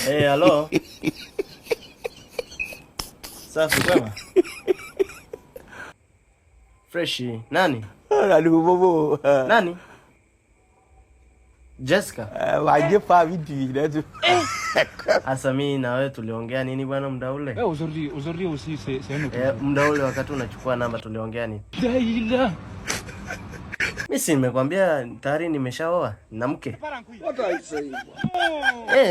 Halo. Safi kwema? Freshi. Nani? Aduh bobo. Nani? Jessica. Waje pa vipi ndio. Asa mimi na wewe tuliongea nini bwana muda ule? Aujourd'hui aussi c'est Muda ule wakati unachukua namba tuliongea nini? Daila. Mimi si nimekwambia tayari nimeshaoa na mke. What are you saying?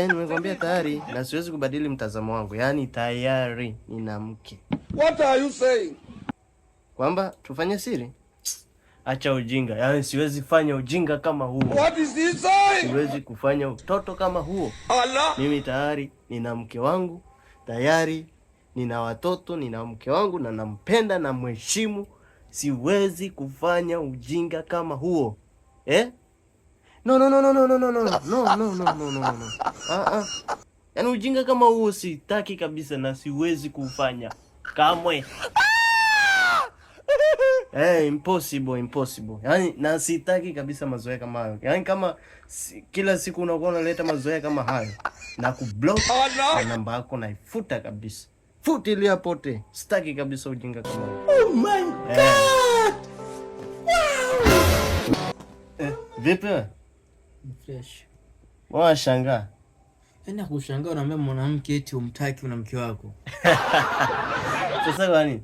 Nimekwambia tayari na siwezi kubadili mtazamo wangu. Yaani tayari nina mke. What are you saying? Kwamba tufanye siri? Acha ujinga. Yaani siwezi fanya ujinga kama huo. What is he saying? Siwezi kufanya utoto kama huo. Allah. Mimi tayari nina mke wangu, tayari nina watoto, nina mke wangu na nampenda na mheshimu. Siwezi kufanya ujinga kama huo. No. Yaani ujinga kama huo sitaki kabisa na siwezi kufanya kamwe. Impossible. Yaani na sitaki kabisa mazoea kama hayo. Yaani kama kila siku unakuwa unaleta mazoea kama hayo na kublock na namba yako naifuta kabisa. Futilia pote. Sitaki kabisa ujinga kama huo. Oh my God. Vipi? Fresh. Washangaa. Yaani kushangaa unaambia mwanamke eti umtaki una mke wako. Sasa kwa nini?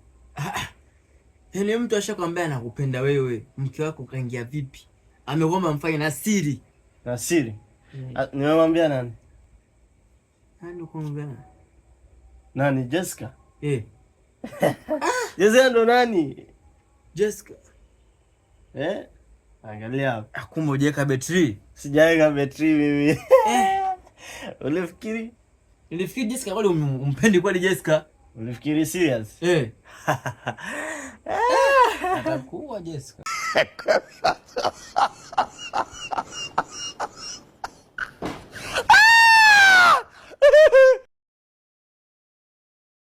Yaani mtu ashakwambia anakupenda wewe, mke wako kaingia vipi? Ameomba mfanye na siri. Na siri? Nimemwambia nani? Nani kumwambia? Nani? Jessica? Jessica ndo nani? Jessica. Angalia hapa. Kumbe hujaweka betri. Sijaweka betri mimi. Ulifikiri? Nilifikiri Jessica kwani umpendi kwani Jessica? Ulifikiri serious? Atakuwa Jessica.